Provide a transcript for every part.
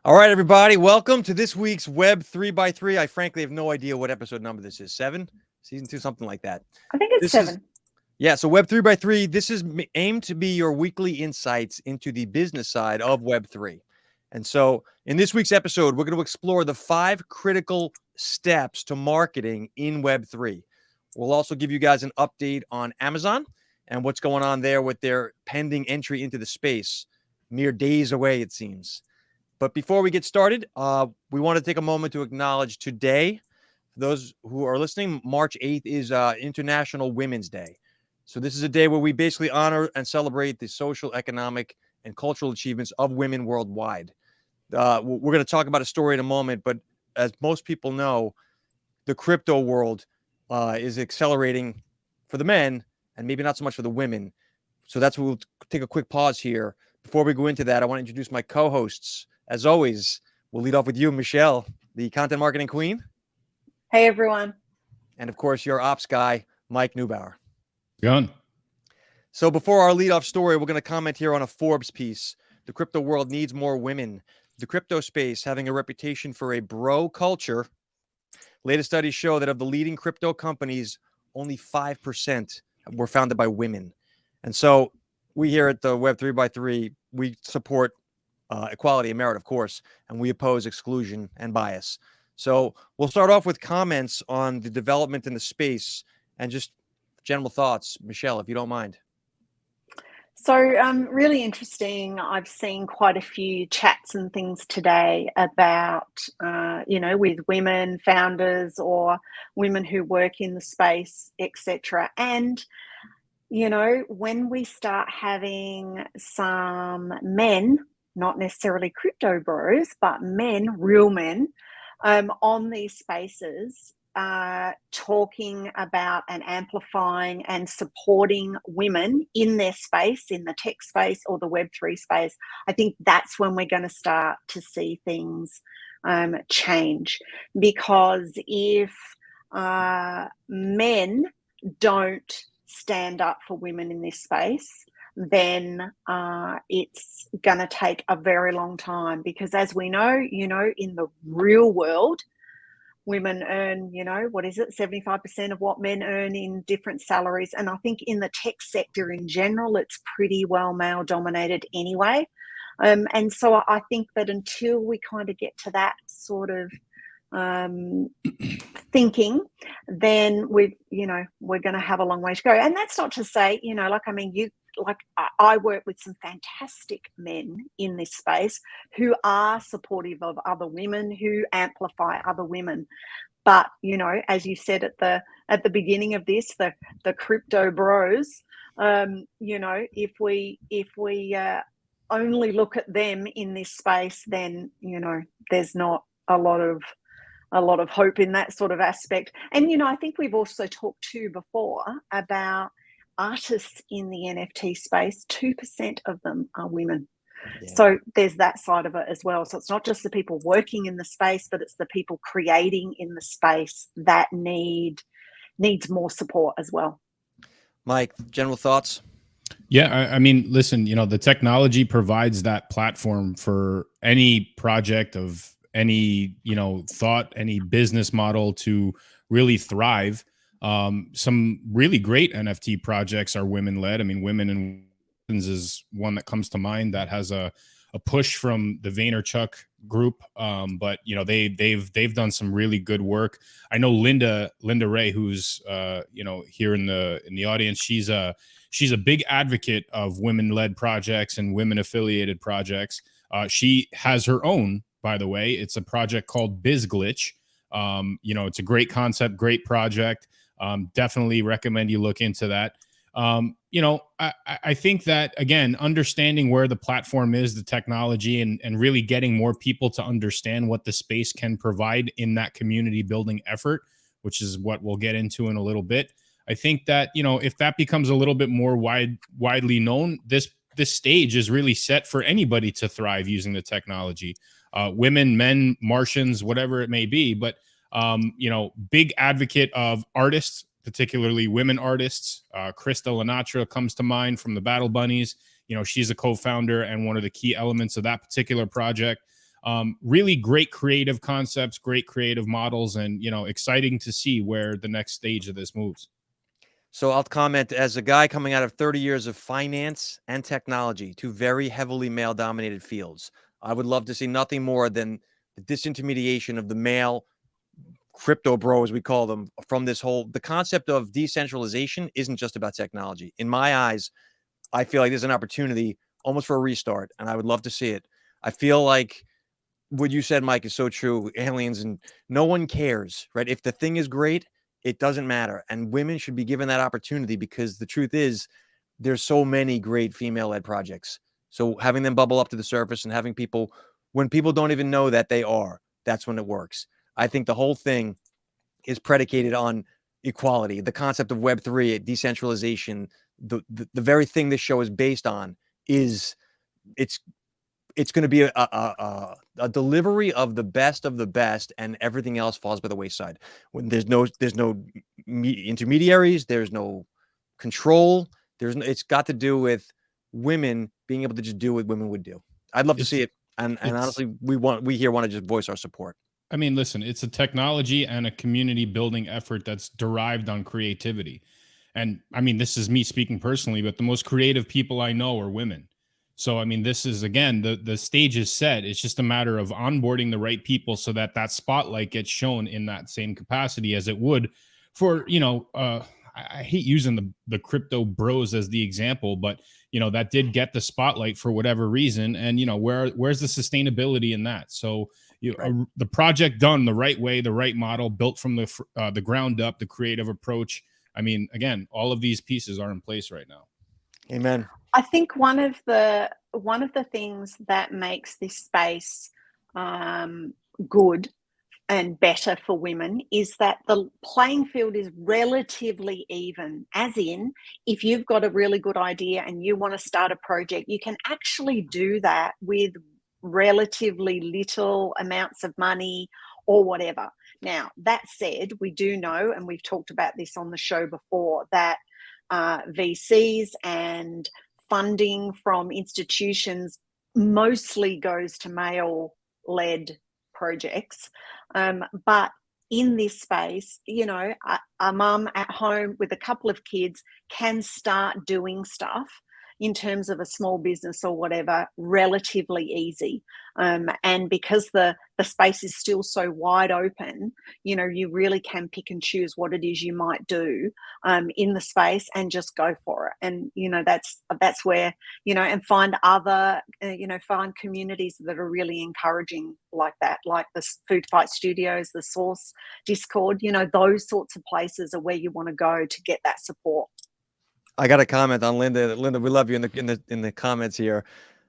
All right, everybody, welcome to this week's Web3by3. I frankly have no idea what episode number this is. 7? Season 2, something like that. I think it's 7. So Web3by3, this is aimed to be your weekly insights into the business side of Web3. And so in this week's episode, we're going to explore the 5 critical steps to marketing in Web3. We'll also give you guys an update on Amazon and what's going on there with their pending entry into the space. Mere days away, it seems. But before we get started, we want to take a moment to acknowledge today, for those who are listening, March 8th is International Women's Day. So this is a day where we basically honor and celebrate the social, economic, and cultural achievements of women worldwide. We're going to talk about a story in a moment, but as most people know, the crypto world is accelerating for the men and maybe not so much for the women. So that's what we'll take a quick pause here. Before we go into that, I want to introduce my co-hosts. As always, we'll lead off with you, Michelle, the content marketing queen. Hey, everyone. And, of course, your ops guy, Mike Neubauer. Gun. So before our lead-off story, we're going to comment here on a Forbes piece. The crypto world needs more women. The crypto space having a reputation for a bro culture. Latest studies show that of the leading crypto companies, only 5% were founded by women. And so we here at the Web3by3, we support equality and merit, of course, and we oppose exclusion and bias. So we'll start off with comments on the development in the space and just general thoughts. Michelle, if you don't mind. So really interesting. I've seen quite a few chats and things today about, with women founders or women who work in the space, etc. And, when we start having some men, not necessarily crypto bros, but men, real men, on these spaces, talking about and amplifying and supporting women in their space, in the tech space or the Web3 space, I think that's when we're going to start to see things change. Because if men don't stand up for women in this space, then it's going to take a very long time, because as we know, in the real world, women earn, 75% of what men earn in different salaries. And I think in the tech sector in general, it's pretty well male dominated anyway. And so I think that until we kind of get to that sort of thinking, then we're going to have a long way to go. And that's not to say, I work with some fantastic men in this space who are supportive of other women, who amplify other women. But, as you said at the beginning of this, the crypto bros, if we only look at them in this space, then, there's not a lot of hope in that sort of aspect. And, I think we've also talked too before about artists in the NFT space. 2% of them are women. Yeah. So there's that side of it as well. So it's not just the people working in the space, but it's the people creating in the space that needs more support as well. Mike, general thoughts? Yeah, I mean, listen, the technology provides that platform for any project of any, thought, any business model to really thrive. Some really great NFT projects are women-led. I mean, Women in Weapons is one that comes to mind that has a push from the Vaynerchuk group. But they've done some really good work. I know Linda Ray, who's here in the audience. She's a big advocate of women-led projects and women-affiliated projects. She has her own, by the way. It's a project called BizGlitch. It's a great concept, great project. Definitely recommend you look into that. I think that, again, understanding where the platform is, the technology, and really getting more people to understand what the space can provide in that community building effort, which is what we'll get into in a little bit. I think that, if that becomes a little bit more widely known, this stage is really set for anybody to thrive using the technology. Women, men, Martians, whatever it may be. But, big advocate of artists, particularly women artists. Krista Lenatra comes to mind from the Battle Bunnies. She's a co-founder and one of the key elements of that particular project. Really great creative concepts, great creative models, and, you know, exciting to see where the next stage of this moves. So I'll comment, as a guy coming out of 30 years of finance and technology, two very heavily male dominated fields. I would love to see nothing more than the disintermediation of the male crypto bro, as we call them, from this whole, the concept of decentralization isn't just about technology. In my eyes, I feel like there's an opportunity almost for a restart, and I would love to see it. I feel like what you said, Mike, is so true. Aliens, and no one cares, right? If the thing is great, it doesn't matter. And women should be given that opportunity, because the truth is, there's so many great female-led projects. So having them bubble up to the surface and having people, when people don't even know that they are, that's when it works. I think the whole thing is predicated on equality. The concept of Web3, decentralization, the very thing this show is based on is, it's going to be a delivery of the best, and everything else falls by the wayside. When there's no intermediaries, there's no control. It's got to do with women being able to just do what women would do. I'd love to see it, and honestly, we here want to just voice our support. I mean, listen, it's a technology and a community building effort that's derived on creativity. And I mean, this is me speaking personally, but the most creative people I know are women. So, I mean, this is, again, the stage is set. It's just a matter of onboarding the right people so that that spotlight gets shown in that same capacity as it would for, you know, I hate using the crypto bros as the example, but, you know, that did get the spotlight for whatever reason. And, you know, where's the sustainability in that? So, Right. The project done the right way, the right model, built from the ground up, the creative approach. I mean, again, all of these pieces are in place right now. Amen. I think one of the things that makes this space good and better for women is that the playing field is relatively even. As in, if you've got a really good idea and you want to start a project, you can actually do that with relatively little amounts of money or whatever. Now, that said, we do know, and we've talked about this on the show before, that VCs and funding from institutions mostly goes to male-led projects. But in this space, you know, a mum at home with a couple of kids can start doing stuff in terms of a small business or whatever relatively easy. And because the space is still so wide open, you know, you really can pick and choose what it is you might do in the space and just go for it. And, you know, that's where, you know, and find other, find communities that are really encouraging like that, like the Food Fight Studios, the Source Discord, you know, those sorts of places are where you want to go to get that support. I got a comment on Linda. Linda, we love you in the comments here.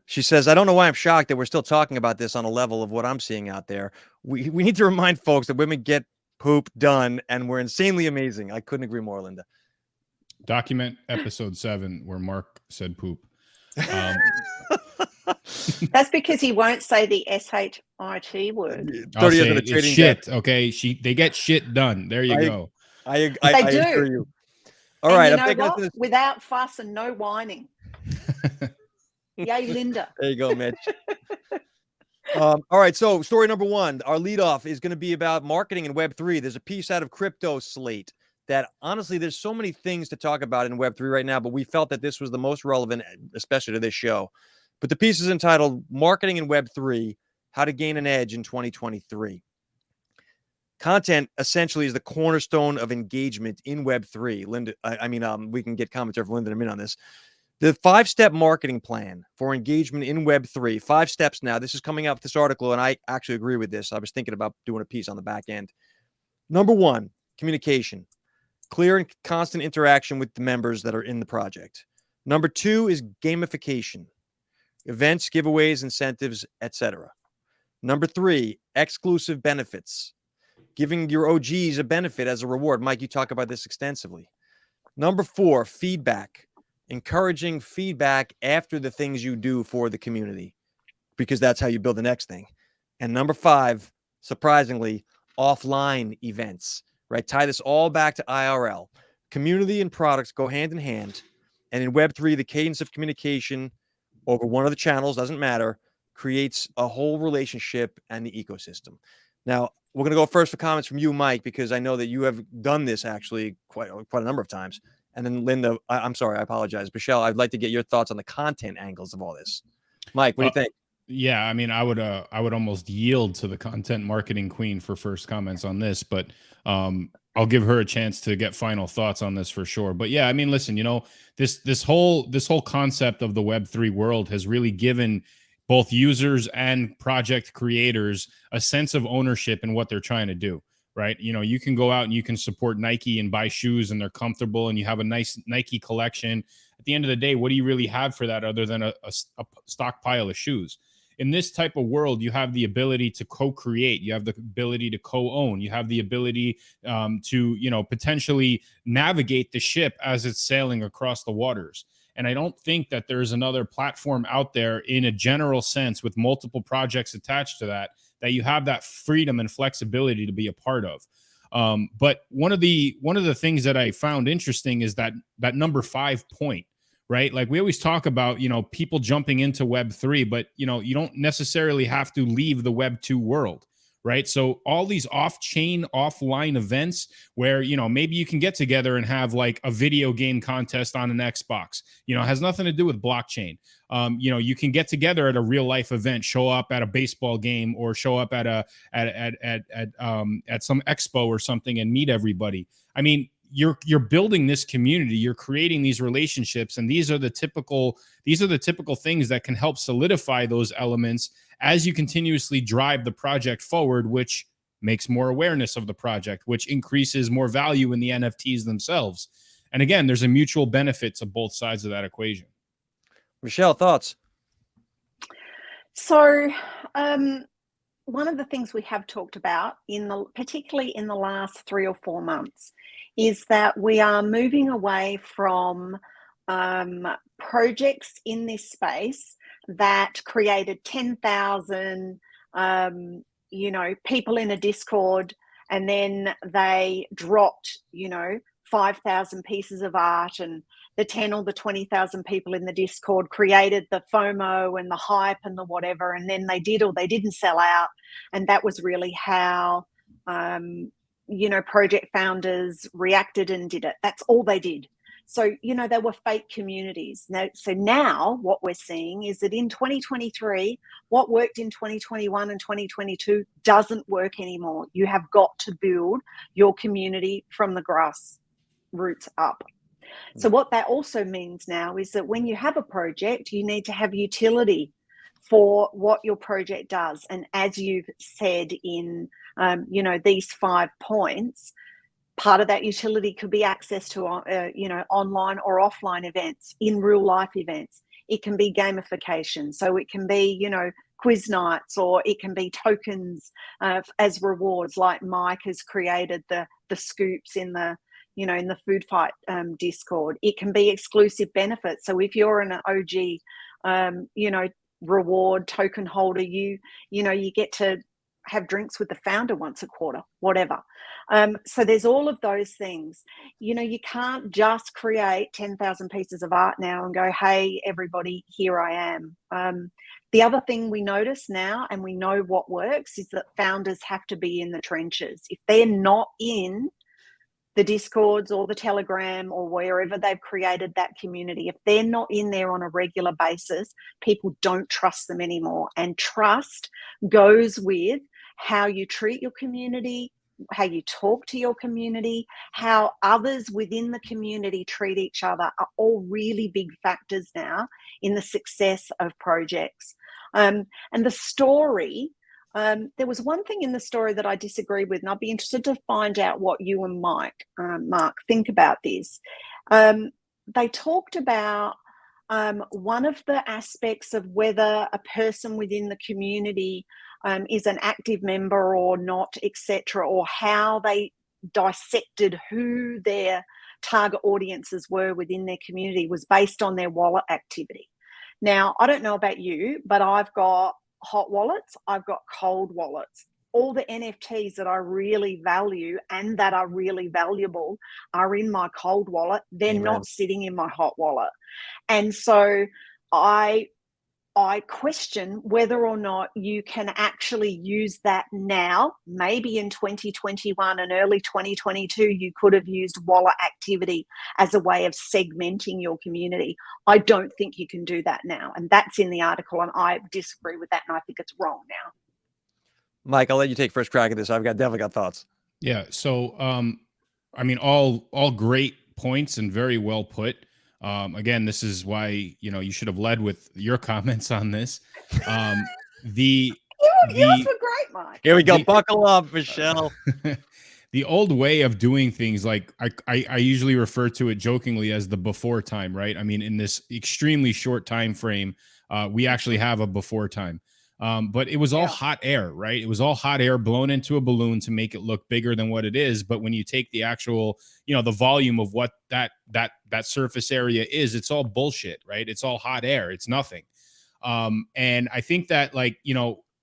She says, I don't know why I'm shocked that we're still talking about this on a level of what I'm seeing out there. We need to remind folks that women get poop done, and we're insanely amazing. I couldn't agree more, Linda. Document episode 7 where Mark said poop. That's because he won't say the SHIT word. I'll say it's shit. Debt. Okay, they get shit done. There you go. I agree you. All right, you know what? Without fuss and no whining. Yay, Linda. There you go, Mitch. All right, so story number 1, our leadoff is going to be about marketing in Web3. There's a piece out of Crypto Slate that, honestly, there's so many things to talk about in Web3 right now, but we felt that this was the most relevant, especially to this show. But the piece is entitled Marketing in Web3, How to Gain an Edge in 2023. Content essentially is the cornerstone of engagement in Web3. Linda, we can get commentary from Linda in a minute on this. The 5-step marketing plan for engagement in Web3. 5 steps now. This is coming out with this article, and I actually agree with this. I was thinking about doing a piece on the back end. Number 1, communication. Clear and constant interaction with the members that are in the project. Number 2 is gamification. Events, giveaways, incentives, etc. Number 3, exclusive benefits. Giving your OGs a benefit as a reward. Mike, you talk about this extensively. Number 4, feedback. Encouraging feedback after the things you do for the community, because that's how you build the next thing. And number 5, surprisingly, offline events, right? Tie this all back to IRL. Community and products go hand in hand. And in Web3, the cadence of communication over one of the channels doesn't matter, creates a whole relationship and the ecosystem. Now, we're going to go first for comments from you, Mike, because I know that you have done this actually quite a number of times. And then Linda, I'm sorry, I apologize. Michelle, I'd like to get your thoughts on the content angles of all this. Mike, what do you think? Yeah, I mean, I would almost yield to the content marketing queen for first comments on this, but I'll give her a chance to get final thoughts on this for sure. But yeah, I mean, listen, you know, this whole concept of the Web3 world has really given both users and project creators a sense of ownership in what they're trying to do. Right. You know, you can go out and you can support Nike and buy shoes and they're comfortable and you have a nice Nike collection. At the end of the day, what do you really have for that other than a stockpile of shoes? In this type of world, you have the ability to co-create, you have the ability to co-own, you have the ability to, you know, potentially navigate the ship as it's sailing across the waters. And I don't think that there's another platform out there in a general sense with multiple projects attached to that you have that freedom and flexibility to be a part of. But one of the things that I found interesting is that number 5 point, right? Like we always talk about, you know, people jumping into Web3, but you know, you don't necessarily have to leave the Web2 world, right? So all these off-chain, offline events where, you know, maybe you can get together and have like a video game contest on an Xbox, you know, has nothing to do with blockchain. You know, you can get together at a real life event, show up at a baseball game or show up at some expo or something and meet everybody. I mean, you're building this community, you're creating these relationships, and these are the typical things that can help solidify those elements as you continuously drive the project forward, which makes more awareness of the project, which increases more value in the NFTs themselves. And again, there's a mutual benefit to both sides of that equation. Michelle, thoughts? So one of the things we have talked about particularly in the last 3 or 4 months is that we are moving away from projects in this space that created 10,000 you know, people in a Discord, and then they dropped, you know, 5,000 pieces of art, and the 10 or the 20,000 people in the Discord created the FOMO and the hype and the whatever, and then they did or they didn't sell out. And that was really how, you know, project founders reacted and did it. That's all they did. So, you know, they were fake communities. Now what we're seeing is that in 2023, what worked in 2021 and 2022 doesn't work anymore. You have got to build your community from the grassroots up. So what that also means now is that when you have a project, you need to have utility for what your project does. And as you've said in, you know, these 5 points, part of that utility could be access to, you know, online or offline events, in real life events. It can be gamification. So it can be, you know, quiz nights, or it can be tokens as rewards, like Mike has created the scoops in the, you know, in the food fight Discord. It can be exclusive benefits. So if you're an OG, you know, reward token holder, you know, you get to have drinks with the founder once a quarter, whatever. So there's all of those things. You know, you can't just create 10,000 pieces of art now and go, hey, everybody, here I am. The other thing we notice now, and we know what works, is that founders have to be in the trenches. If they're not in the Discords or the Telegram or wherever they've created that community, if they're not in there on a regular basis, people don't trust them anymore. And trust goes with how you treat your community, how you talk to your community, how others within the community treat each other are all really big factors now in the success of projects. And the story, there was one thing in the story that I disagree with, and I'd be interested to find out what you and Mark, think about this. They talked about one of the aspects of whether a person within the community is an active member or not, etc., or how they dissected who their target audiences were within their community was based on their wallet activity. Now, I don't know about you, but I've got hot wallets, I've got cold wallets. All the NFTs that I really value and that are really valuable are in my cold wallet. They're Amen. not sitting in my hot wallet. And so I I question whether or not you can actually use that now. Maybe in 2021 and early 2022, you could have used wallet activity as a way of segmenting your community. I don't think you can do that now. And that's in the article. And I disagree with that. And I think it's wrong now. Mike, I'll let you take first crack at this. I've definitely got thoughts. Yeah. So, I mean, all great points and very well put. Again, this is why, you should have led with your comments on this. Yours were great, Mike. Here we go. Buckle up, Michelle. The old way of doing things, like I usually refer to it jokingly as the before time, right? I mean, in this extremely short time frame, we actually have a before time. But it was all hot air, right? It was all hot air blown into a balloon to make it look bigger than what it is. But when you take the actual, the volume of what that surface area is, it's all bullshit, right? It's all hot air. It's nothing. And I think that,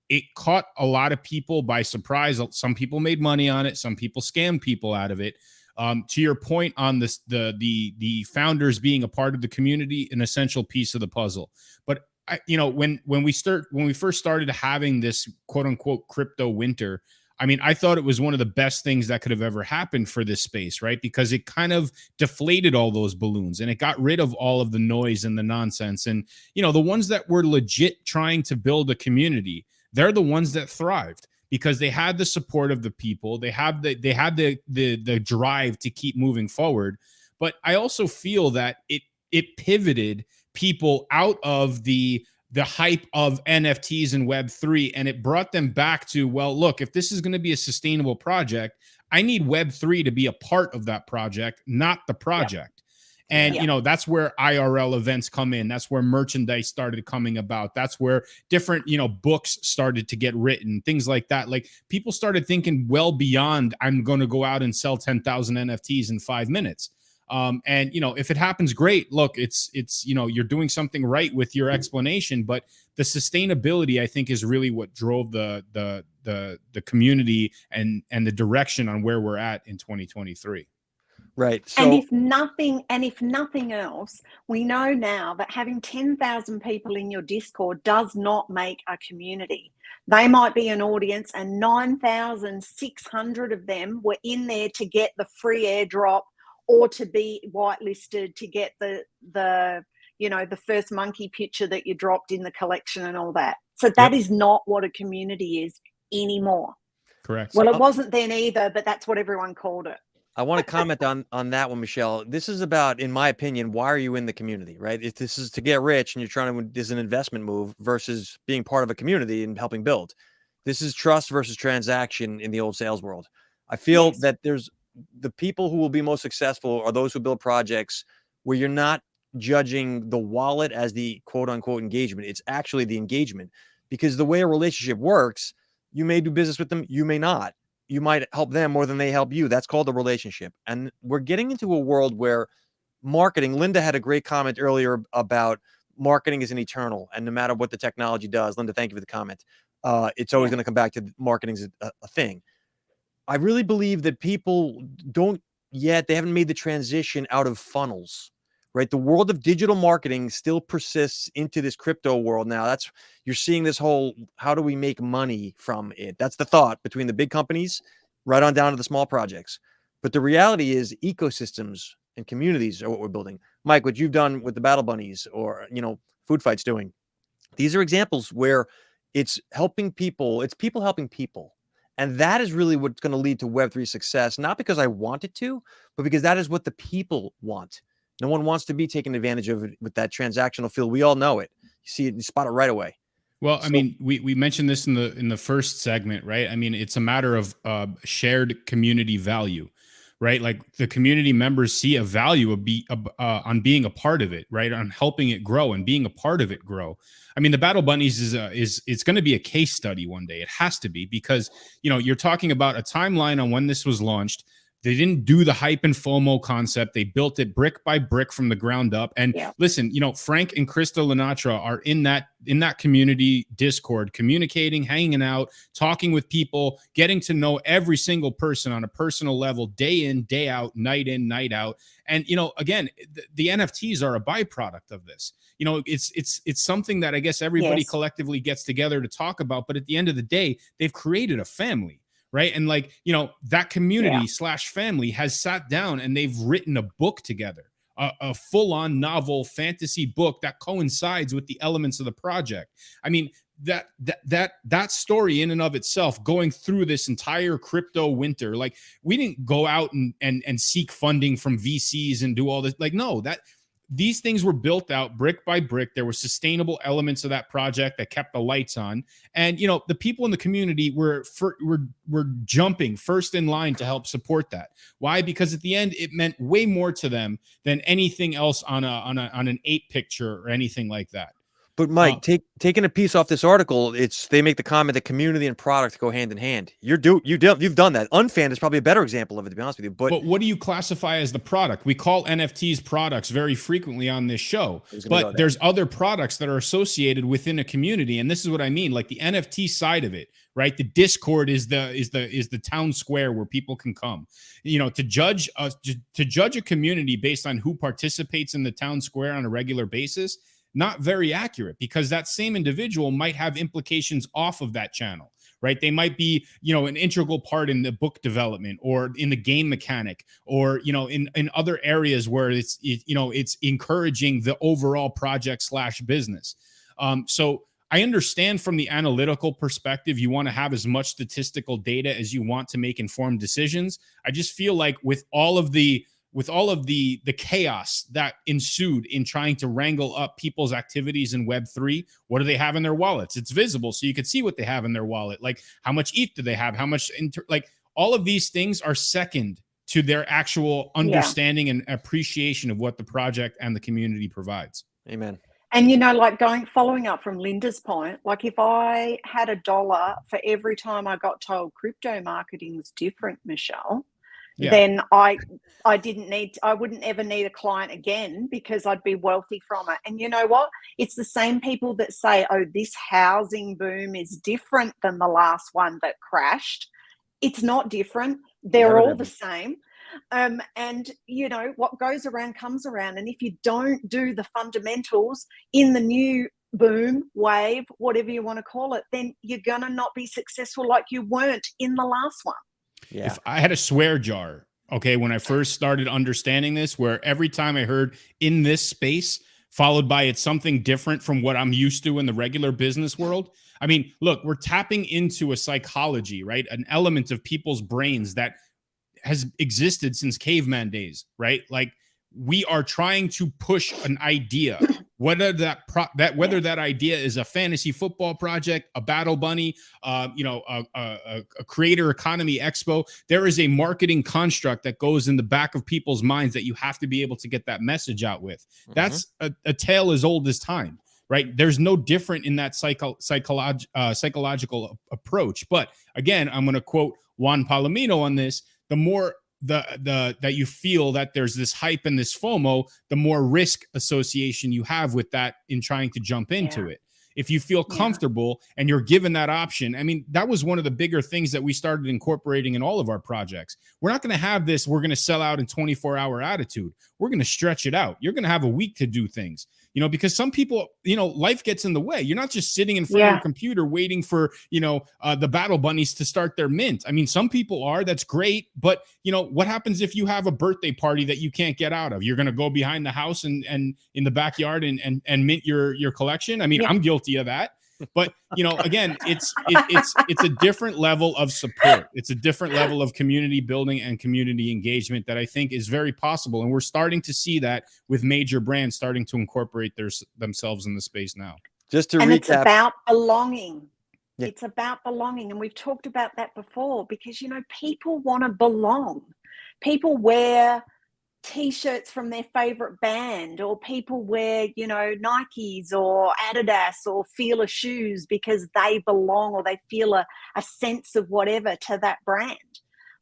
it caught a lot of people by surprise. Some people made money on it. Some people scammed people out of it. To your point on this, the founders being a part of the community, an essential piece of the puzzle. But when we first started having this quote unquote crypto winter, I mean, I thought it was one of the best things that could have ever happened for this space, right? Because it kind of deflated all those balloons and it got rid of all of the noise and the nonsense. And, the ones that were legit trying to build a community, they're the ones that thrived because they had the support of the people. They had the drive to keep moving forward. But I also feel that it pivoted people out of the hype of NFTs and Web3, and it brought them back to, well, look, if this is going to be a sustainable project, I need Web3 to be a part of that project, not the project. And, that's where IRL events come in. That's where merchandise started coming about. That's where different, books started to get written, things like that. Like people started thinking well beyond, I'm going to go out and sell 10,000 NFTs in 5 minutes. And, if it happens, great. Look, it's, you're doing something right with your explanation, but the sustainability, I think, is really what drove the community and the direction on where we're at in 2023. Right. So, and if nothing else, we know now that having 10,000 people in your Discord does not make a community. They might be an audience, and 9,600 of them were in there to get the free airdrop or to be whitelisted to get the first monkey picture that you dropped in the collection and all that. So that is not what a community is anymore. Correct. Well, it wasn't then either, but that's what everyone called it. I want to comment on that one, Michelle. This is about, in my opinion, why are you in the community, right? If this is to get rich and you're trying to, this is an investment move versus being part of a community and helping build. This is trust versus transaction in the old sales world. I feel that there's the people who will be most successful are those who build projects where you're not judging the wallet as the quote unquote engagement. It's actually the engagement, because the way a relationship works, you may do business with them, you may not. You might help them more than they help you. That's called a relationship. And we're getting into a world where marketing, Linda had a great comment earlier about marketing is an eternal, and no matter what the technology does, Linda, thank you for the comment. It's always going to come back to marketing is a thing. I really believe that people they haven't made the transition out of funnels, right? The world of digital marketing still persists into this crypto world now. You're seeing this whole, how do we make money from it? That's the thought between the big companies right on down to the small projects. But the reality is ecosystems and communities are what we're building. Mike, what you've done with the Battle Bunnies or, Food Fight's doing, these are examples where it's helping people. It's people helping people. And that is really what's going to lead to Web3 success, not because I want it to, but because that is what the people want. No one wants to be taken advantage of it with that transactional feel. We all know it. You see it, you spot it right away. Well, I mean, we mentioned this in the first segment, right? I mean, it's a matter of shared community value, right? Like the community members see a value on being a part of it, right? On helping it grow and being a part of it grow. I mean, the Battle Bunnies is it's going to be a case study one day. It has to be, because you're talking about a timeline on when this was launched. They didn't do the hype and FOMO concept. They built it brick by brick from the ground up. And listen, Frank and Krista Lenatra are in that community Discord, communicating, hanging out, talking with people, getting to know every single person on a personal level, day in, day out, night in, night out. And, again, the NFTs are a byproduct of this. you know, it's something that I guess everybody Yes. collectively gets together to talk about. But at the end of the day, they've created a family, right? And like, you know, that community slash family has sat down and they've written a book together, a full-on novel fantasy book that coincides with the elements of the project. I mean, that story in and of itself, going through this entire crypto winter, like, we didn't go out and seek funding from VCs and do all this. Like, no, that these things were built out brick by brick. There were sustainable elements of that project that kept the lights on. And, you know, the people in the community were jumping first in line to help support that. Why? Because at the end, it meant way more to them than anything else on an 8 picture or anything like that. But Mike, taking a piece off this article, they make the comment that community and product go hand in hand. You've done that. Unfan is probably a better example of it, to be honest with you. But what do you classify as the product? We call NFTs products very frequently on this show, but there's other products that are associated within a community, and this is what I mean. Like the NFT side of it, right? The Discord is the town square where people can come. You know, to judge a community based on who participates in the town square on a regular basis, not very accurate, because that same individual might have implications off of that channel, right? They might be, you know, an integral part in the book development or in the game mechanic, or, you know, in other areas where it's encouraging the overall project slash business. So I understand from the analytical perspective, you want to have as much statistical data as you want to make informed decisions. I just feel like with all of the chaos that ensued in trying to wrangle up people's activities in Web3, what do they have in their wallets? It's visible, so you can see what they have in their wallet. Like, how much ETH do they have? How much like, all of these things are second to their actual understanding and appreciation of what the project and the community provides. Amen. And, you know, like following up from Linda's point, like if I had $1 for every time I got told crypto marketing was different, Michelle, then I wouldn't ever need a client again, because I'd be wealthy from it. And you know what? It's the same people that say, oh, this housing boom is different than the last one that crashed. It's not different. They're all the same. And you know, what goes around comes around. And if you don't do the fundamentals in the new boom, wave, whatever you want to call it, then you're going to not be successful like you weren't in the last one. Yeah. If I had a swear jar, okay, when I first started understanding this, where every time I heard "in this space" followed by it's something different from what I'm used to in the regular business world. I mean, look, we're tapping into a psychology, right? An element of people's brains that has existed since caveman days, right? Like, we are trying to push an idea, whether that idea is a fantasy football project, a battle bunny, you know, a creator economy expo. There is a marketing construct that goes in the back of people's minds that you have to be able to get that message out with. Mm-hmm. That's a tale as old as time, right? There's no different in that psychological approach. But again, I'm going to quote Juan Palomino on this: the more that you feel that there's this hype and this FOMO, the more risk association you have with that in trying to jump into it. If you feel comfortable and you're given that option, I mean, that was one of the bigger things that we started incorporating in all of our projects. We're not going to have this, we're going to sell out in 24-hour attitude. We're going to stretch it out. You're going to have a week to do things, you know, because some people, you know, life gets in the way. You're not just sitting in front of your computer waiting for, you know, the battle bunnies to start their mint. I mean, some people are, that's great. But, you know, what happens if you have a birthday party that you can't get out of? You're going to go behind the house and in the backyard and mint your collection. I mean, I'm guilty of that. But, you know, again, it's a different level of support. It's a different level of community building and community engagement that I think is very possible. And we're starting to see that with major brands starting to incorporate themselves in the space now. Just to recap. It's about belonging. Yeah. It's about belonging. And we've talked about that before, because, you know, people want to belong. People wear T-shirts from their favorite band, or people wear, you know, Nikes or Adidas or Fila shoes because they belong, or they feel a sense of whatever to that brand.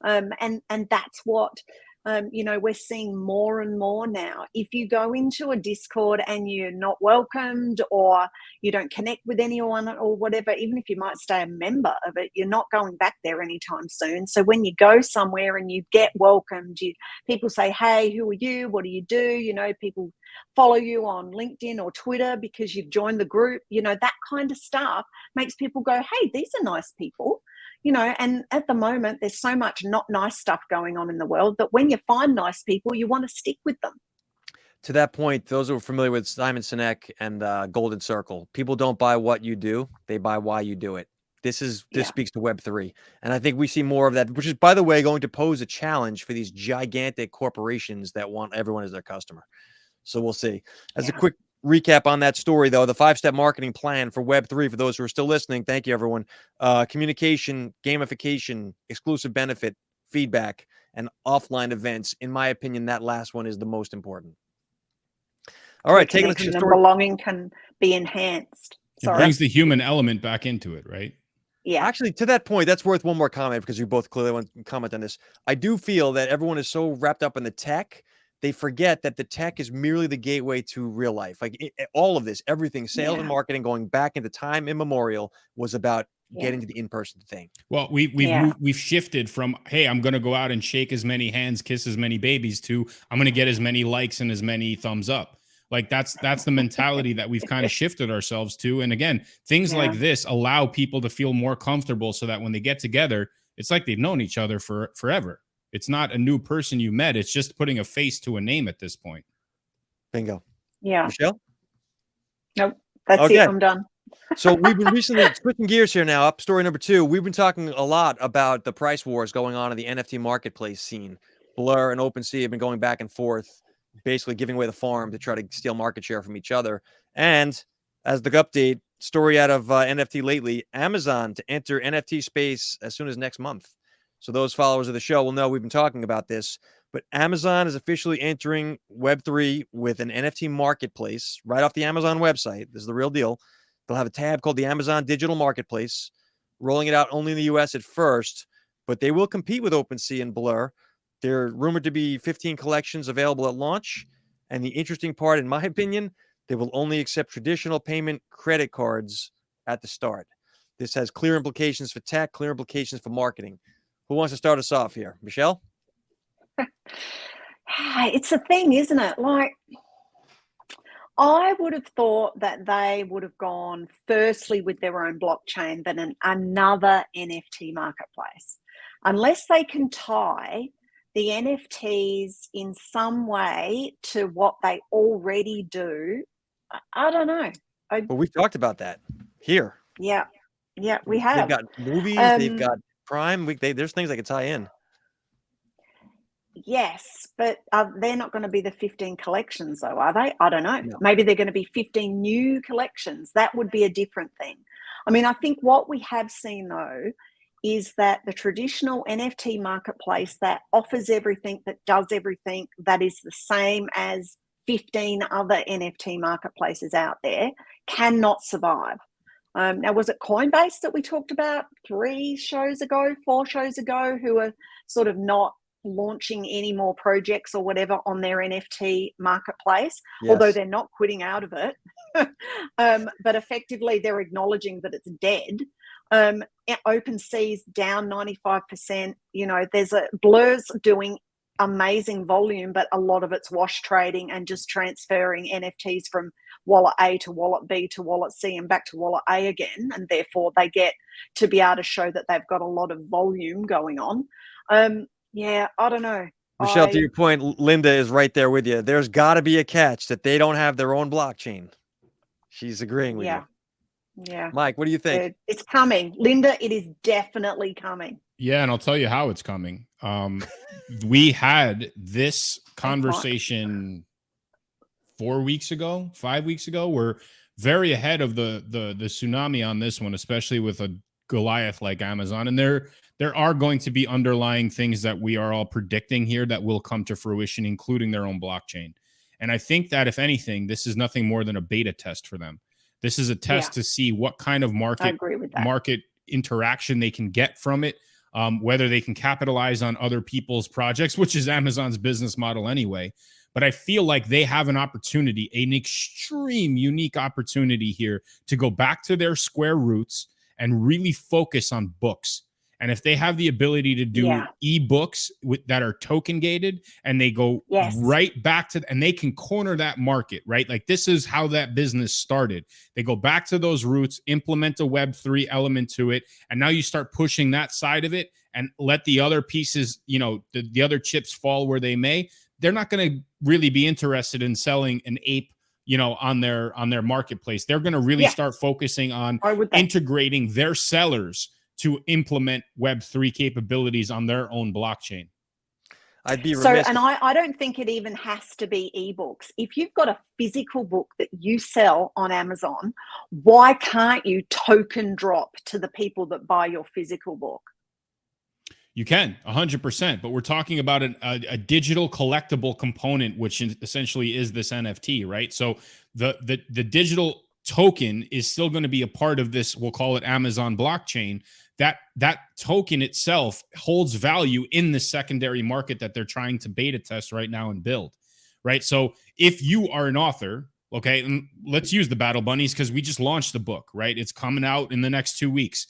And that's what We're seeing more and more now. If you go into a Discord and you're not welcomed, or you don't connect with anyone or whatever, even if you might stay a member of it, you're not going back there anytime soon. So when you go somewhere and you get welcomed, people say, hey, who are you? What do you do? People follow you on LinkedIn or Twitter because you've joined the group. That kind of stuff makes people go, hey, these are nice people. And at the moment, there's so much not nice stuff going on in the world that when you find nice people, you want to stick with them. To that point, those who are familiar with Simon Sinek and Golden Circle, people don't buy what you do, they buy why you do it. This speaks to Web3. And I think we see more of that, which is, by the way, going to pose a challenge for these gigantic corporations that want everyone as their customer. So we'll see. As a quick recap on that story, though, the 5-step marketing plan for Web3, for those who are still listening, thank you, everyone. Communication, gamification, exclusive benefit, feedback, and offline events. In my opinion, that last one is the most important. All right, taking us to the story. Belonging can be enhanced. It brings the human element back into it, right? Yeah. Actually, to that point, that's worth one more comment, because you both clearly want to comment on this. I do feel that everyone is so wrapped up in the tech, they forget that the tech is merely the gateway to real life. Like all of this, everything, sales and marketing, going back into time immemorial, was about getting to the in-person thing. Well, we've shifted from, hey, I'm going to go out and shake as many hands, kiss as many babies, to I'm going to get as many likes and as many thumbs up. Like that's the mentality that we've kind of shifted ourselves to. And again, things like this allow people to feel more comfortable, so that when they get together, it's like they've known each other for forever. It's not a new person you met. It's just putting a face to a name at this point. Bingo. Yeah. Michelle? Nope. That's it. I'm done. So we've been recently switching gears here now. Up story number 2. We've been talking a lot about the price wars going on in the NFT marketplace scene. Blur and OpenSea have been going back and forth, basically giving away the farm to try to steal market share from each other. And as the update story out of NFT lately, Amazon to enter NFT space as soon as next month. So those followers of the show will know we've been talking about this, but Amazon is officially entering Web3 with an NFT marketplace right off the Amazon website. This is the real deal. They'll have a tab called the Amazon Digital Marketplace, rolling it out only in the US at first, but they will compete with OpenSea and Blur. There are rumored to be 15 collections available at launch. And the interesting part, in my opinion, they will only accept traditional payment credit cards at the start. This has clear implications for tech, clear implications for marketing. Who wants to start us off here? Michelle? It's a thing, isn't it? Like, I would have thought that they would have gone firstly with their own blockchain than another NFT marketplace. Unless they can tie the NFTs in some way to what they already do, I don't know. But we've talked about that here. Yeah, we have. They've got movies, they've got Prime. There's things they could tie in. Yes, but they're not going to be the 15 collections, though, are they? I don't know. No. Maybe they're going to be 15 new collections. That would be a different thing. I mean, I think what we have seen, though, is that the traditional NFT marketplace that offers everything, that does everything, that is the same as 15 other NFT marketplaces out there, cannot survive. Now, was it Coinbase that we talked about 4 shows ago, who are sort of not launching any more projects or whatever on their NFT marketplace, although they're not quitting out of it. But effectively, they're acknowledging that it's dead. OpenSea's down 95%. There's Blur's doing amazing volume, but a lot of it's wash trading and just transferring NFTs from wallet A to wallet B to wallet C and back to wallet A again, and therefore they get to be able to show that they've got a lot of volume going on. I don't know. Michelle, to your point, Linda is right there with you. There's got to be a catch that they don't have their own blockchain. She's agreeing with you. Yeah. Mike, what do you think? It's coming. Linda, it is definitely coming. Yeah, and I'll tell you how it's coming. We had this conversation 4 weeks ago, 5 weeks ago. We're very ahead of the tsunami on this one, especially with a Goliath like Amazon. And there are going to be underlying things that we are all predicting here that will come to fruition, including their own blockchain. And I think that, if anything, this is nothing more than a beta test for them. This is a test to see what kind of market interaction they can get from it. whether they can capitalize on other people's projects, which is Amazon's business model anyway. But I feel like they have an opportunity, an extreme unique opportunity here to go back to their square roots and really focus on books. And if they have the ability to do ebooks that are token gated, and they go right back to, and they can corner that market, right? Like this is how that business started. They go back to those roots, implement a Web3 element to it. And now you start pushing that side of it and let the other pieces, you know, the other chips fall where they may. They're not going to really be interested in selling an ape, you know, on their marketplace. They're going to really start focusing on integrating their sellers to implement Web3 capabilities on their own blockchain. I'd be remiss. So, and I don't think it even has to be ebooks. If you've got a physical book that you sell on Amazon, why can't you token drop to the people that buy your physical book? You can 100%, but we're talking about a digital collectible component, which essentially is this NFT, right? So the digital token is still going to be a part of this. We'll call it Amazon blockchain. That token itself holds value in the secondary market that they're trying to beta test right now and build, right? So if you are an author, okay, and let's use the Battle Bunnies because we just launched the book, right? It's coming out in the next 2 weeks.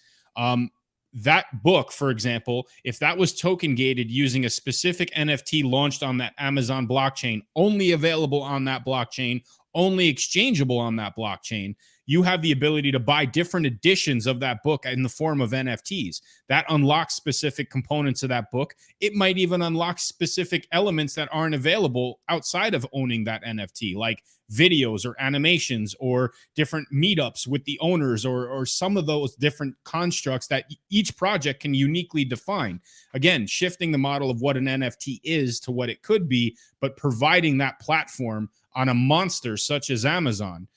That book, for example, if that was token gated using a specific NFT launched on that Amazon blockchain, only available on that blockchain, only exchangeable on that blockchain, you have the ability to buy different editions of that book in the form of NFTs. That unlocks specific components of that book. It might even unlock specific elements that aren't available outside of owning that NFT, like videos or animations or different meetups with the owners or some of those different constructs that each project can uniquely define. Again, shifting the model of what an NFT is to what it could be, but providing that platform on a monster such as Amazon.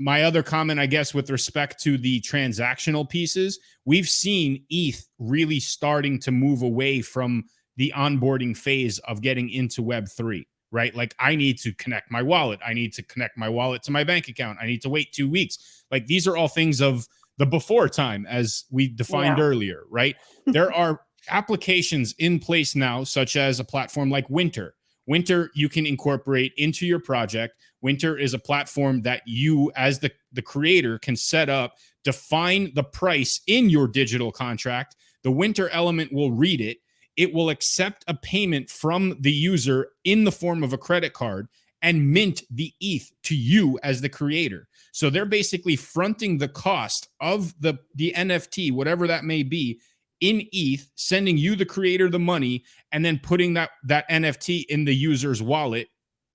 My other comment, I guess, with respect to the transactional pieces, we've seen ETH really starting to move away from the onboarding phase of getting into Web3, right? Like I need to connect my wallet. I need to connect my wallet to my bank account. I need to wait 2 weeks. Like these are all things of the before time, as we defined earlier, right? There are applications in place now, such as a platform like Winter. Winter, you can incorporate into your project. Winter is a platform that you, as the creator, can set up, define the price in your digital contract. The Winter element will read it. It will accept a payment from the user in the form of a credit card and mint the ETH to you as the creator. So they're basically fronting the cost of the NFT, whatever that may be, in ETH, sending you, the creator, the money, and then putting that NFT in the user's wallet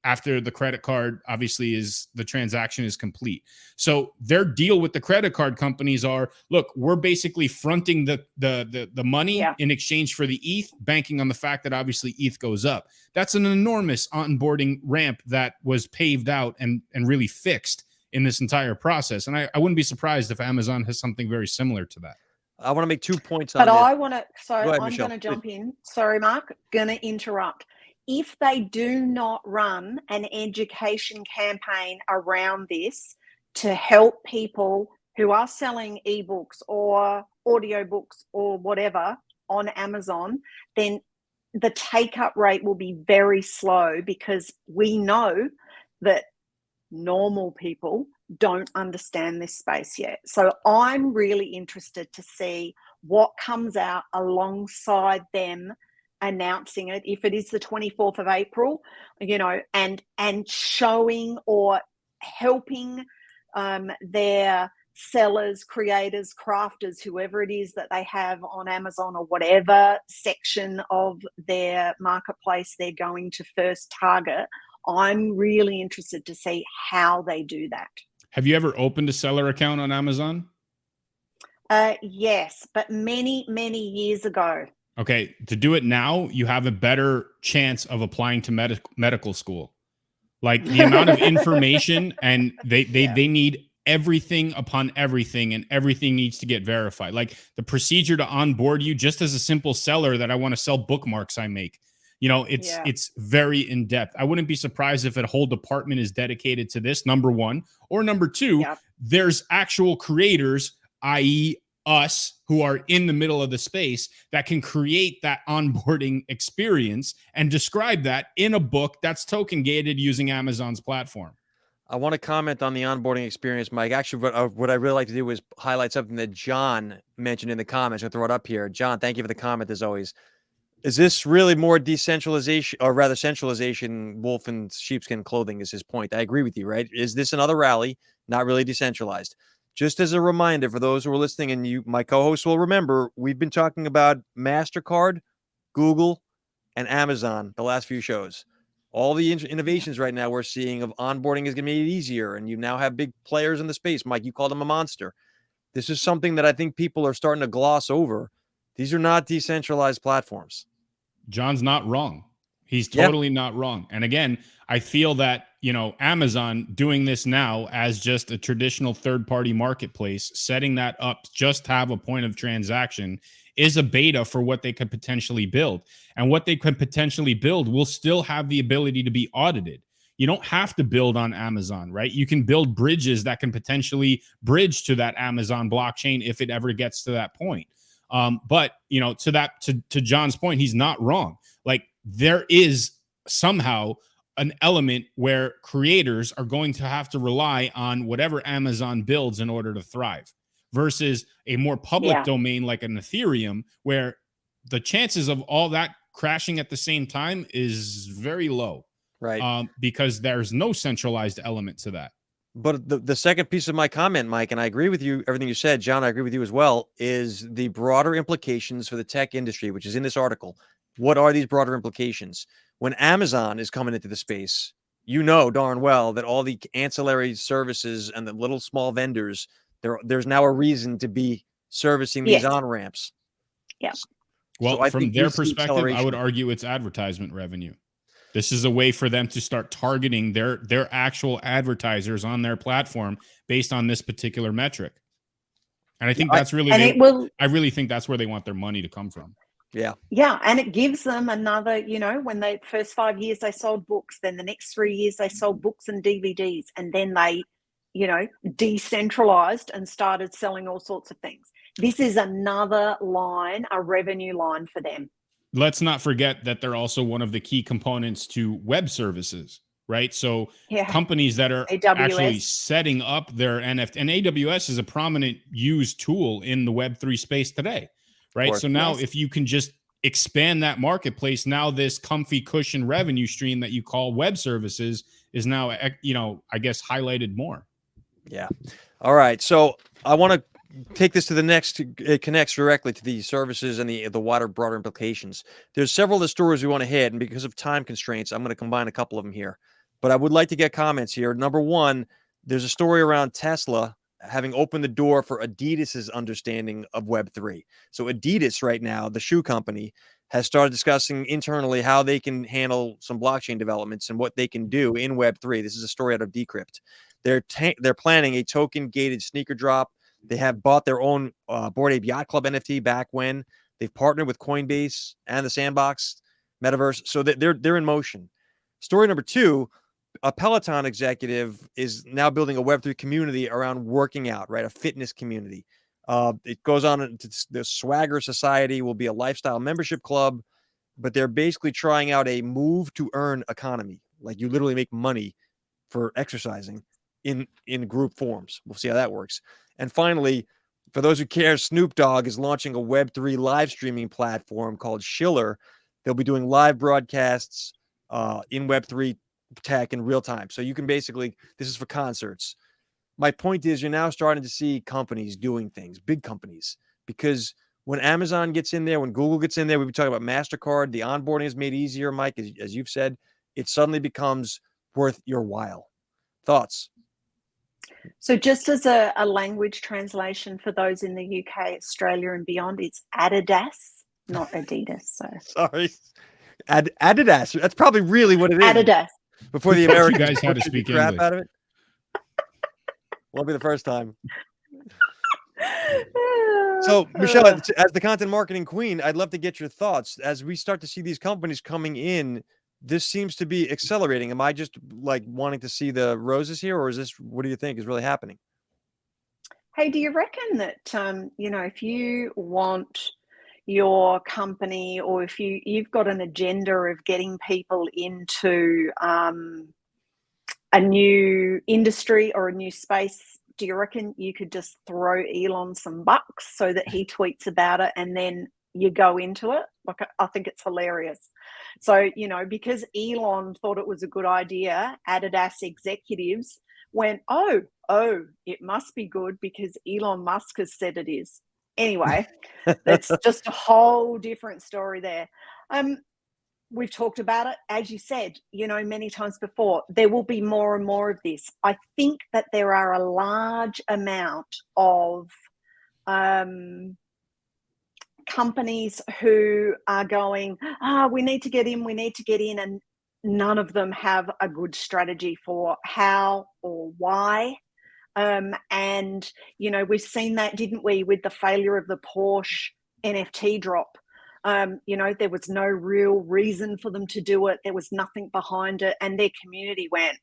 after the credit card, obviously, is the transaction is complete. So their deal with the credit card companies are, look, we're basically fronting the money in exchange for the ETH, banking on the fact that obviously ETH goes up. That's an enormous onboarding ramp that was paved out and really fixed in this entire process. And I wouldn't be surprised if Amazon has something very similar to that. I want to make 2 points on this. But I want to, so ahead, I'm Michelle, going to jump in. Sorry, Mark, going to interrupt. If they do not run an education campaign around this to help people who are selling ebooks or audiobooks or whatever on Amazon, then the take-up rate will be very slow because we know that normal people don't understand this space yet. So I'm really interested to see what comes out alongside them announcing it, if it is the 24th of April, you know, and showing or helping their sellers, creators, crafters, whoever it is that they have on Amazon or whatever section of their marketplace they're going to first target. I'm really interested to see how they do that. Have you ever opened a seller account on Amazon? Yes, but many, many years ago. Okay, to do it now, you have a better chance of applying to medical school. Like the amount of information, and they need everything upon everything, and everything needs to get verified. Like the procedure to onboard you, just as a simple seller that I want to sell bookmarks I make. You know, it's very in depth. I wouldn't be surprised if a whole department is dedicated to this, number one. Or number two, there's actual creators, i.e., us who are in the middle of the space that can create that onboarding experience and describe that in a book that's token gated using Amazon's platform. I want to comment on the onboarding experience, Mike. Actually, what I really like to do is highlight something that John mentioned in the comments. I'll throw it up here. John, thank you for the comment as always. Is this really more decentralization, or rather centralization, wolf in sheepskin clothing is his point. I agree with you, right? Is this another rally, not really decentralized? Just as a reminder for those who are listening, and you, my co-hosts will remember, we've been talking about MasterCard, Google, and Amazon the last few shows. All the innovations right now we're seeing of onboarding is going to make it easier, and you now have big players in the space. Mike, you called them a monster. This is something that I think people are starting to gloss over. These are not decentralized platforms. John's not wrong. He's totally not wrong. And again, I feel that, Amazon doing this now as just a traditional third-party marketplace, setting that up just to have a point of transaction is a beta for what they could potentially build. And what they could potentially build will still have the ability to be audited. You don't have to build on Amazon, right? You can build bridges that can potentially bridge to that Amazon blockchain if it ever gets to that point. But to John's point, he's not wrong. Like, there is somehow an element where creators are going to have to rely on whatever Amazon builds in order to thrive, versus a more public domain like an Ethereum, where the chances of all that crashing at the same time is very low, right? Because there's no centralized element to that. But the second piece of my comment, Mike, and I agree with you, everything you said, John, I agree with you as well, is the broader implications for the tech industry, which is in this article. What are these broader implications? When Amazon is coming into the space, you know darn well that all the ancillary services and the little small vendors, there's now a reason to be servicing these on-ramps. Yeah. Well, so from their perspective, I would argue it's advertisement revenue. This is a way for them to start targeting their actual advertisers on their platform based on this particular metric. And I think that's really, I really think that's where they want their money to come from. Yeah. And it gives them another, when they first 5 years they sold books, then the next 3 years they sold books and DVDs, and then they, decentralized and started selling all sorts of things. This is another line, a revenue line for them. Let's not forget that they're also one of the key components to web services, right? So companies that are actually setting up their NFT, and AWS is a prominent used tool in the Web3 space today, right? So now if you can just expand that marketplace, now this comfy cushion revenue stream that you call web services is now, I guess highlighted more. Yeah. All right. So I want to take this to the next. It connects directly to the services and the broader implications. There's several of the stories we want to hit, and because of time constraints, I'm going to combine a couple of them here. But I would like to get comments here. Number one, there's a story around Tesla having opened the door for Adidas's understanding of Web3. So Adidas right now, the shoe company, has started discussing internally how they can handle some blockchain developments and what they can do in Web3. This is a story out of Decrypt. They're planning a token-gated sneaker drop. They have bought their own Bored Ape Yacht Club NFT back when. They've partnered with Coinbase and the Sandbox Metaverse. So they're in motion. Story number two, a Peloton executive is now building a Web3 community around working out, right? A fitness community. It goes on to the Swagger Society will be a lifestyle membership club, but they're basically trying out a move to earn economy. Like you literally make money for exercising in group forms. We'll see how that works. And finally, for those who care, Snoop Dogg is launching a Web3 live streaming platform called Schiller. They'll be doing live broadcasts in Web3 tech in real time. So you can basically, this is for concerts. My point is you're now starting to see companies doing things, big companies, because when Amazon gets in there, when Google gets in there, we've been talking about MasterCard, the onboarding is made easier, Mike, as you've said, it suddenly becomes worth your while. Thoughts? So just as a language translation for those in the UK, Australia and beyond, it's Adidas, not Adidas. So sorry. Adidas. That's probably really what it is. Adidas. Before the Americans you guys had to speak crap English. out of it. Won't be the first time. So, Michelle, as the content marketing queen, I'd love to get your thoughts as we start to see these companies coming in. This seems to be accelerating. Am I just like wanting to see the roses here, or is this, what do you think is really happening? Hey, do you reckon that, if you want your company, or if you've got an agenda of getting people into a new industry or a new space, do you reckon you could just throw Elon some bucks so that he tweets about it and then you go into it? Like, I think it's hilarious. So, because Elon thought it was a good idea, Adidas executives went, oh, it must be good because Elon Musk has said it is. Anyway, that's just a whole different story there. We've talked about it, as you said, many times before. There will be more and more of this. I think that there are a large amount of companies who are going, we need to get in, and none of them have a good strategy for how or why. And we've seen that, didn't we, with the failure of the Porsche NFT drop. There was no real reason for them to do it. There was nothing behind it, and their community went,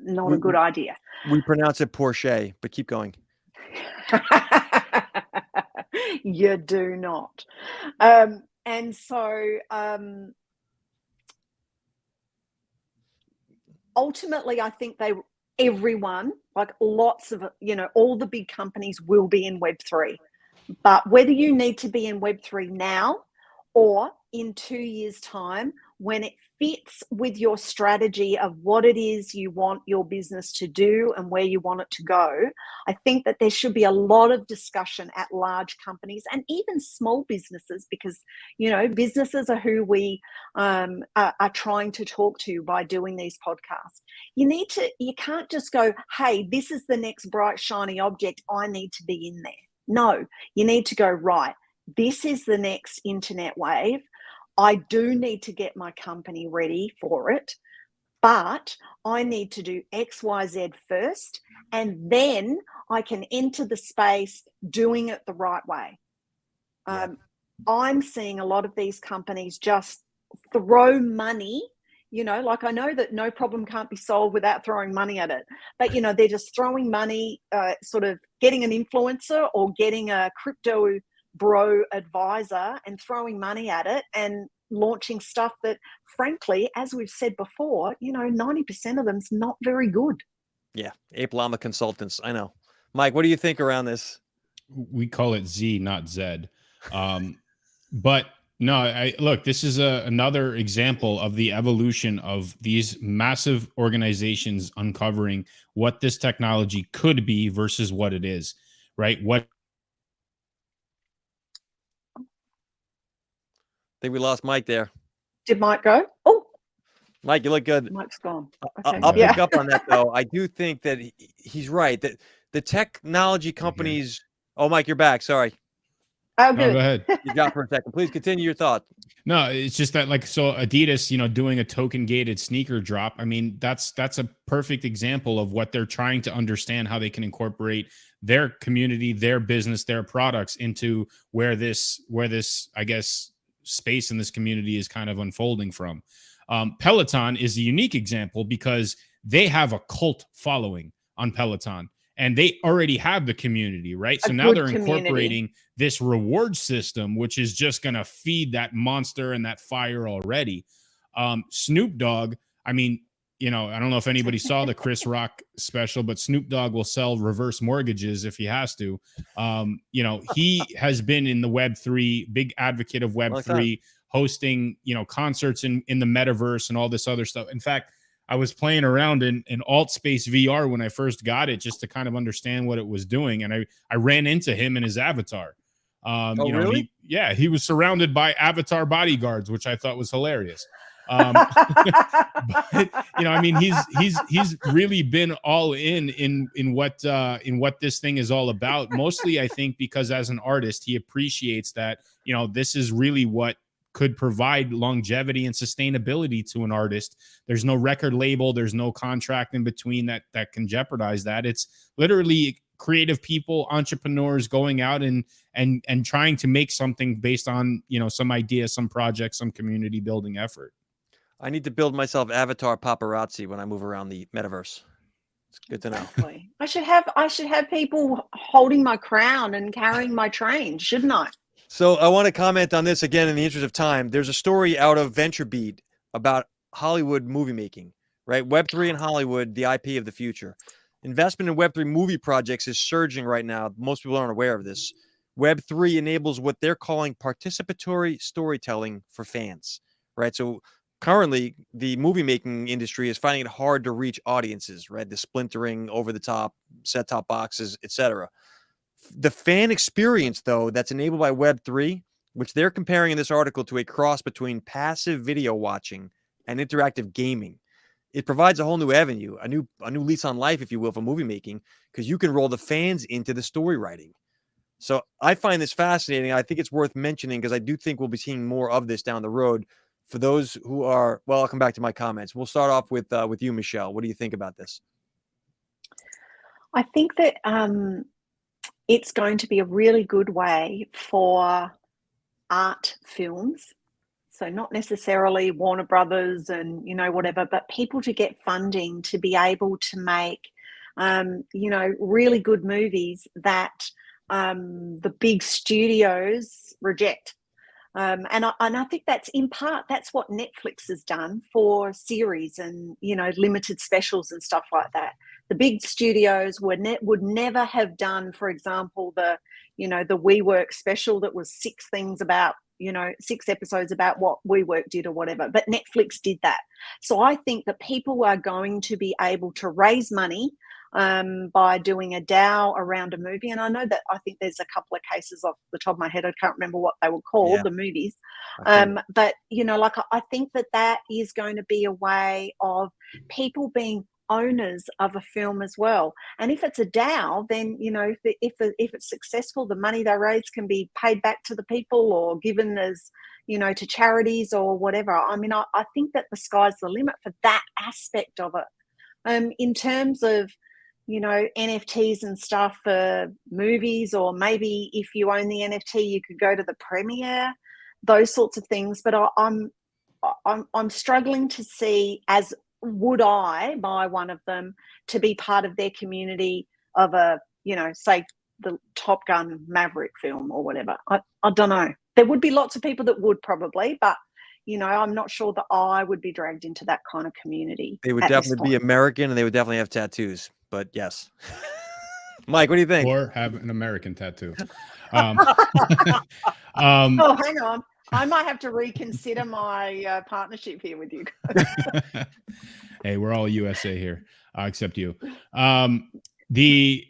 not a good idea. We pronounce it Porsche, but keep going. You do not. And so ultimately, I think everyone, like lots of, all the big companies will be in Web3. But whether you need to be in Web3 now or in 2 years' time, when it fits with your strategy of what it is you want your business to do and where you want it to go, I think that there should be a lot of discussion at large companies and even small businesses, because, businesses are who we are trying to talk to by doing these podcasts. You can't just go, hey, this is the next bright, shiny object, I need to be in there. No, you need to go, right, this is the next internet wave. I do need to get my company ready for it, but I need to do X, Y, Z first, and then I can enter the space doing it the right way. Yeah. I'm seeing a lot of these companies just throw money. Like, I know that no problem can't be solved without throwing money at it. But, they're just throwing money, sort of getting an influencer or getting a crypto bro advisor and throwing money at it and launching stuff that, frankly, as we've said before, 90% of them's not very good. Yeah. Ape Llama Consultants. I know. Mike, what do you think around this? We call it Z, not Z. But no, look, this is another example of the evolution of these massive organizations uncovering what this technology could be versus what it is, right? I think we lost Mike there. Did Mike go? Oh, Mike, you look good. Mike's gone. Okay. I'll pick up on that, though. I do think that he's right, that the technology companies. Oh, Mike, you're back. Sorry. Oh, good. No, go ahead. You dropped for a second. Please continue your thought. No, it's just that, like, so Adidas, doing a token gated sneaker drop. I mean, that's a perfect example of what they're trying to understand, how they can incorporate their community, their business, their products into where this, I guess, space in this community is kind of unfolding from. Peloton is a unique example because they have a cult following on Peloton. And they already have the community, right? So now they're incorporating this reward system, which is just going to feed that monster and that fire already. Snoop Dogg, I mean, I don't know if anybody saw the Chris Rock special, but Snoop Dogg will sell reverse mortgages if he has to. He has been in the Web3, big advocate of Web3, hosting, concerts in the metaverse and all this other stuff. In fact, I was playing around in AltSpace VR when I first got it, just to kind of understand what it was doing. And I ran into him in his avatar. Really? He was surrounded by avatar bodyguards, which I thought was hilarious. But, I mean, he's really been all in what this thing is all about. Mostly, I think, because as an artist, he appreciates that, this is really what could provide longevity and sustainability to an artist. There's no record label, there's no contract in between that can jeopardize that. It's literally creative people, entrepreneurs going out and trying to make something based on, some idea, some project, some community building effort. I need to build myself avatar paparazzi when I move around the metaverse. It's good to know. Exactly. I should have people holding my crown and carrying my train, shouldn't I? So I want to comment on this again in the interest of time. There's a story out of VentureBeat about Hollywood movie making, right? Web3 in Hollywood, the IP of the future. Investment in Web3 movie projects is surging right now. Most people aren't aware of this. Web3 enables what they're calling participatory storytelling for fans, right? So currently, the movie making industry is finding it hard to reach audiences, right? The splintering, over the top, set top boxes, etc. The fan experience, though, that's enabled by Web3, which they're comparing in this article to a cross between passive video watching and interactive gaming. It provides a whole new avenue, a new lease on life, if you will, for movie making, because you can roll the fans into the story writing. So I find this fascinating. I think it's worth mentioning because I do think we'll be seeing more of this down the road. For those who are, well, I'll come back to my comments. We'll start off with you, Michelle. What do you think about this? I think that it's going to be a really good way for art films. So not necessarily Warner Brothers and, whatever, but people to get funding to be able to make, really good movies that the big studios reject. And I think that's in part, that's what Netflix has done for series and, limited specials and stuff like that. The big studios would never have done, for example, the WeWork special that was 6 episodes about what WeWork did or whatever. But Netflix did that. So I think that people are going to be able to raise money by doing a DAO around a movie. And I think there's a couple of cases off the top of my head. I can't remember what they were called, the movies. But, I think that is going to be a way of people being owners of a film as well. And if it's a DAO, then, if it's successful, the money they raise can be paid back to the people or given as, to charities or whatever. I mean, I think that the sky's the limit for that aspect of it. In terms of, NFTs and stuff for movies, or maybe if you own the NFT, you could go to the premiere, those sorts of things. But I'm struggling to see, as would I buy one of them to be part of their community of a, say the Top Gun Maverick film or whatever. I don't know. There would be lots of people that would probably, but I'm not sure that I would be dragged into that kind of community. They would definitely be American and they would definitely have tattoos, but yes. Mike, what do you think? Or have an American tattoo. Oh, hang on. I might have to reconsider my partnership here with you guys. Hey, we're all USA here, except you. The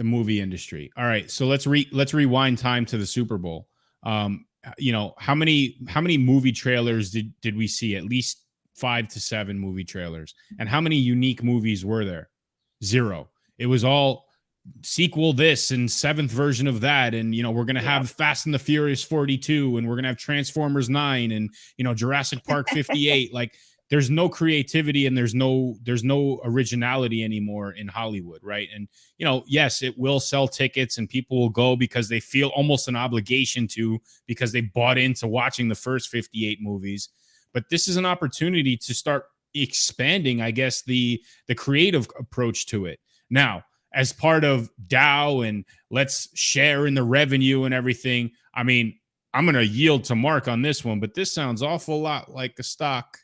movie industry. All right, so let's rewind time to the Super Bowl. How many movie trailers did we see? At least 5 to 7 movie trailers. And how many unique movies were there? 0. It was all sequel this and 7th version of that, and we're gonna have Fast and the Furious 42, and we're gonna have Transformers 9, and Jurassic Park 58. Like, there's no creativity and there's no originality anymore in Hollywood, right? And yes, it will sell tickets and people will go because they feel almost an obligation to, because they bought into watching the first 58 movies. But this is an opportunity to start expanding, I guess, the creative approach to it. Now, as part of DAO and let's share in the revenue and everything, I mean, I'm going to yield to Mark on this one, but this sounds awful lot like a stock.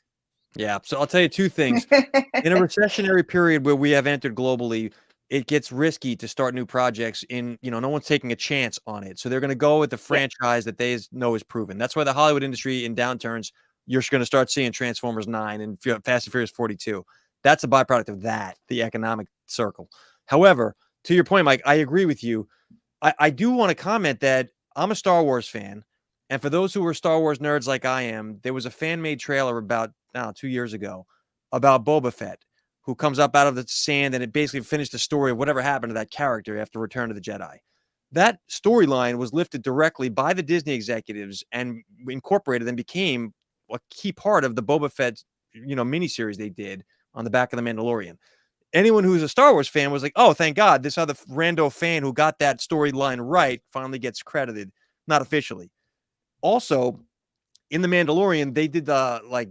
Yeah. So I'll tell you 2 things. In a recessionary period where we have entered globally, it gets risky to start new projects no one's taking a chance on it. So they're going to go with the franchise that they know is proven. That's why the Hollywood industry in downturns, you're going to start seeing Transformers 9 and Fast and Furious 42. That's a byproduct of that, the economic circle. However, to your point, Mike, I agree with you. I do want to comment that I'm a Star Wars fan. And for those who are Star Wars nerds like I am, there was a fan-made trailer about 2 years ago about Boba Fett, who comes up out of the sand, and it basically finished the story of whatever happened to that character after Return of the Jedi. That storyline was lifted directly by the Disney executives and incorporated and became a key part of the Boba Fett, miniseries they did on the back of The Mandalorian. Anyone who's a Star Wars fan was like, oh, thank God, this other rando fan who got that storyline right finally gets credited, not officially. Also, in The Mandalorian, they did the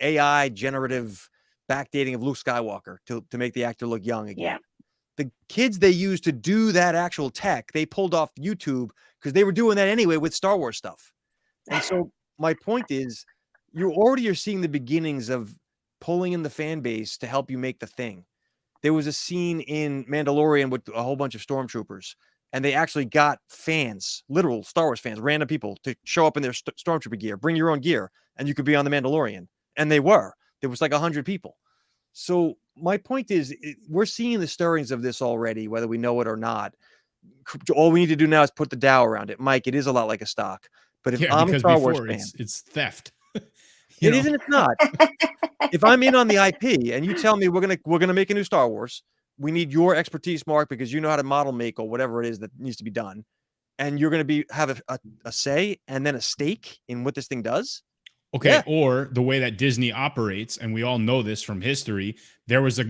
AI generative backdating of Luke Skywalker to make the actor look young again. Yeah. The kids they used to do that actual tech, they pulled off YouTube because they were doing that anyway with Star Wars stuff. And so my point is, you already are seeing the beginnings of pulling in the fan base to help you make the thing. There was a scene in Mandalorian with a whole bunch of stormtroopers, and they actually got fans, literal Star Wars fans, random people, to show up in their stormtrooper gear, bring your own gear, and you could be on the Mandalorian. And they were. There was like 100 people. So my point is, we're seeing the stirrings of this already, whether we know it or not. All we need to do now is put the Dow around it. Mike, it is a lot like a stock. But if I'm a Star Wars fan, it's theft. It isn't. It's not. If I'm in on the IP and you tell me we're gonna make a new Star Wars, we need your expertise, Mark, because you know how to model make or whatever it is that needs to be done, and you're gonna have a say and then a stake in what this thing does. Okay, yeah. Or the way that Disney operates, and we all know this from history, there was a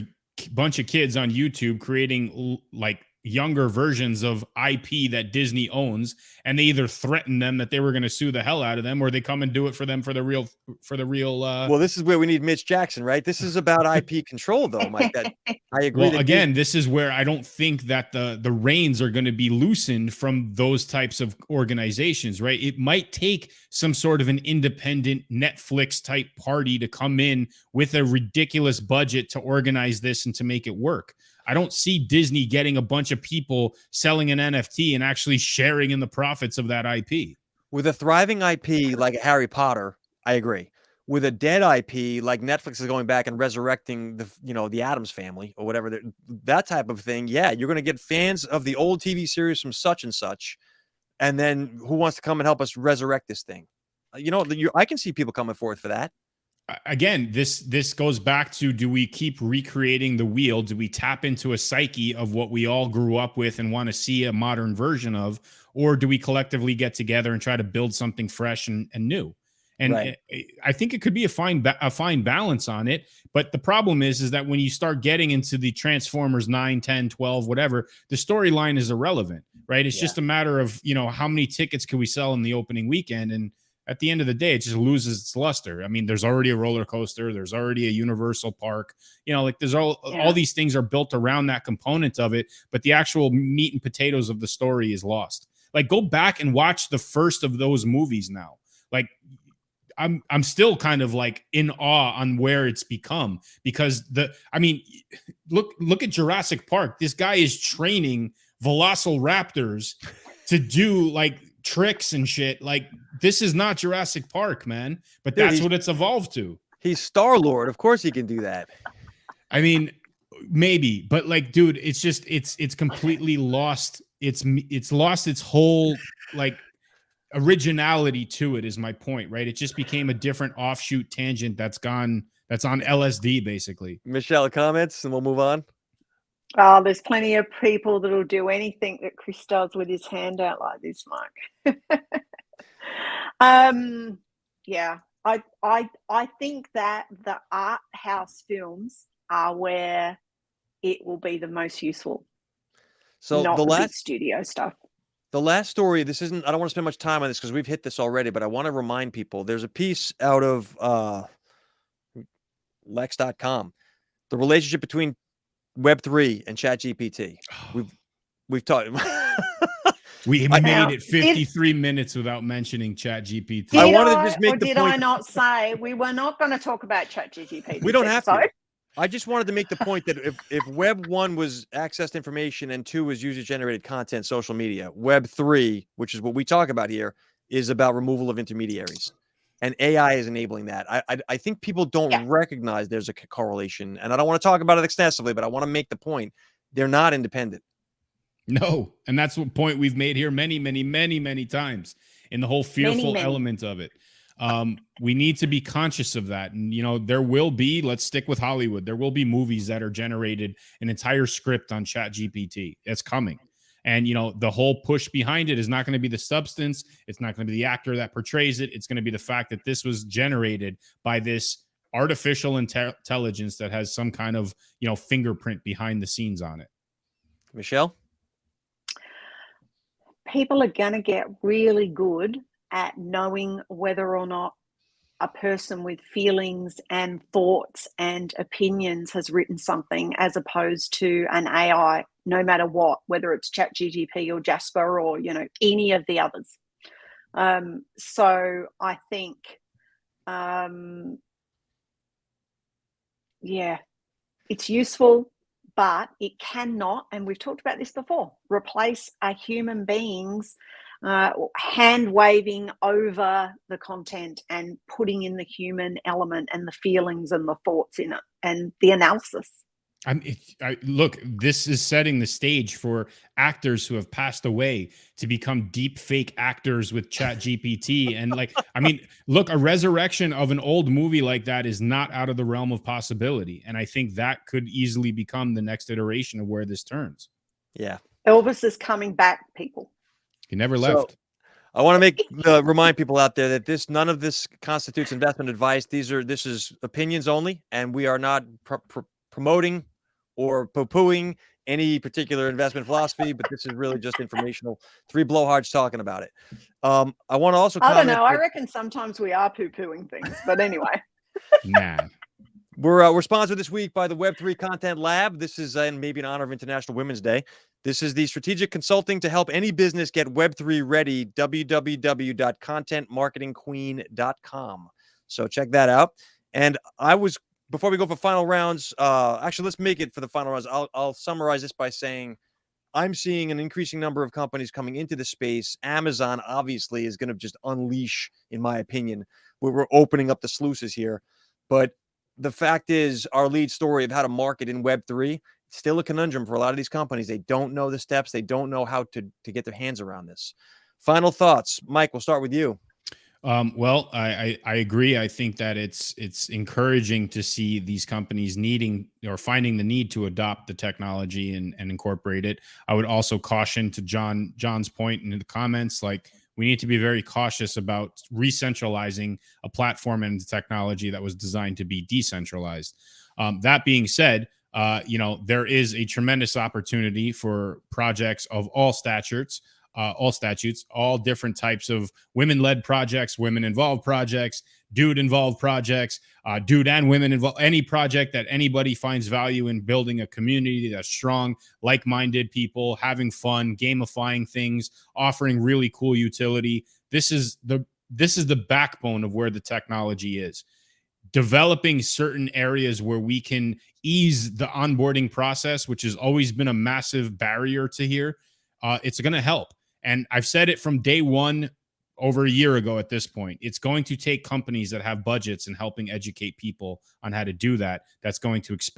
bunch of kids on YouTube creating like younger versions of IP that Disney owns, and they either threaten them that they were going to sue the hell out of them, or they come and do it for them for the real well, this is where we need Mitch Jackson, right? This is about IP control, though, Mike. That I agree. Well, again, this is where I don't think that the reins are going to be loosened from those types of organizations, right? It might take some sort of an independent Netflix type party to come in with a ridiculous budget to organize this and to make it work. I don't see Disney getting a bunch of people selling an NFT and actually sharing in the profits of that IP. With a thriving IP like Harry Potter, I agree. With a dead IP like Netflix is going back and resurrecting the Addams Family or whatever, that type of thing. Yeah, you're going to get fans of the old TV series from such and such, and then who wants to come and help us resurrect this thing? I can see people coming forth for that. Again, this goes back to, do we keep recreating the wheel? Do we tap into a psyche of what we all grew up with and want to see a modern version of, or do we collectively get together and try to build something fresh and new? And right. I think it could be a fine balance on it. But the problem is that when you start getting into the Transformers 9, 10, 12, whatever, the storyline is irrelevant, right? It's just a matter of, how many tickets can we sell in the opening weekend? And at the end of the day, it just loses its luster. I mean, there's already a roller coaster. There's already a Universal Park. There's all these things are built around that component of it, but the actual meat and potatoes of the story is lost. Like, go back and watch the first of those movies now. Like, I'm still kind of like in awe on where it's become, because look at Jurassic Park. This guy is training velociraptors to do like tricks and shit. Like, this is not Jurassic Park, man, but that's what it's evolved to. He's Star-Lord. Of course he can do that. I mean, maybe, but like, dude, it's just, it's completely lost. It's lost its whole like originality to it, is my point, right? It just became a different offshoot tangent that's on LSD basically. Michelle, comments and we'll move on. Oh, there's plenty of people that'll do anything that Chris does with his hand out like this, Mike. Yeah, I think that the art house films are where it will be the most useful. So not the big studio stuff. The last story, I don't want to spend much time on this because we've hit this already, but I want to remind people, there's a piece out of Lex.com, the relationship between Web3 and ChatGPT. We've talked. We made it 53 minutes without mentioning ChatGPT. I wanted to just make the point. Did I not say we were not going to talk about ChatGPT? We don't have to. I just wanted to make the point that if Web 1 was accessed information and 2 was user-generated content, social media, Web 3, which is what we talk about here, is about removal of intermediaries. And AI is enabling that. I think people don't recognize there's a correlation. And I don't want to talk about it extensively, but I want to make the point. They're not independent. No. And that's what point we've made here many, many, many, many times in the whole fearful element of it. We need to be conscious of that. And, there will be, let's stick with Hollywood. There will be movies that are generated an entire script on ChatGPT. It's coming. And, the whole push behind it is not going to be the substance. It's not going to be the actor that portrays it. It's going to be the fact that this was generated by this artificial intelligence that has some kind of, fingerprint behind the scenes on it. Michelle? People are going to get really good at knowing whether or not a person with feelings and thoughts and opinions has written something, as opposed to an AI, no matter what, whether it's ChatGPT or Jasper or, you know, any of the others. So I think, yeah, it's useful, but it cannot, and we've talked about this before, replace a human being's hand waving over the content and putting in the human element and the feelings and the thoughts in it and the analysis. Look, this is setting the stage for actors who have passed away to become deep fake actors with Chat GPT. And like, I mean, look, a resurrection of an old movie like that is not out of the realm of possibility. And I think that could easily become the next iteration of where this turns. Yeah. Elvis is coming back, people. He never left. I want to remind people out there that none of this constitutes investment advice. This is opinions only, and we are not promoting or poo-pooing any particular investment philosophy, but this is really just informational. Three blowhards talking about it. I want to also comment. I don't know. I reckon sometimes we are poo-pooing things, but anyway. Nah. We're sponsored this week by the Web3 Content Lab. This is maybe in honor of International Women's Day. This is the strategic consulting to help any business get Web3 ready. www.contentmarketingqueen.com. So check that out. And before we go for final rounds, actually, let's make it for the final rounds. I'll summarize this by saying I'm seeing an increasing number of companies coming into the space. Amazon obviously is going to just unleash, in my opinion. We're opening up the sluices here. But the fact is, our lead story of how to market in Web3, still a conundrum for a lot of these companies. They don't know the steps. They don't know how to get their hands around this. Final thoughts. Mike, we'll start with you. Well, I agree. I think that it's encouraging to see these companies needing or finding the need to adopt the technology and incorporate it. I would also caution to John's point in the comments, like, we need to be very cautious about re-centralizing a platform and the technology that was designed to be decentralized. That being said, there is a tremendous opportunity for projects of all statutes, all different types of women-led projects, women-involved projects, dude-involved projects, dude and women involved, any project that anybody finds value in building a community that's strong, like-minded people, having fun, gamifying things, offering really cool utility. This is the backbone of where the technology is. Developing certain areas where we can ease the onboarding process, which has always been a massive barrier to here, it's going to help. And I've said it from day one, over a year ago at this point. It's going to take companies that have budgets and helping educate people on how to do that. That's going to expand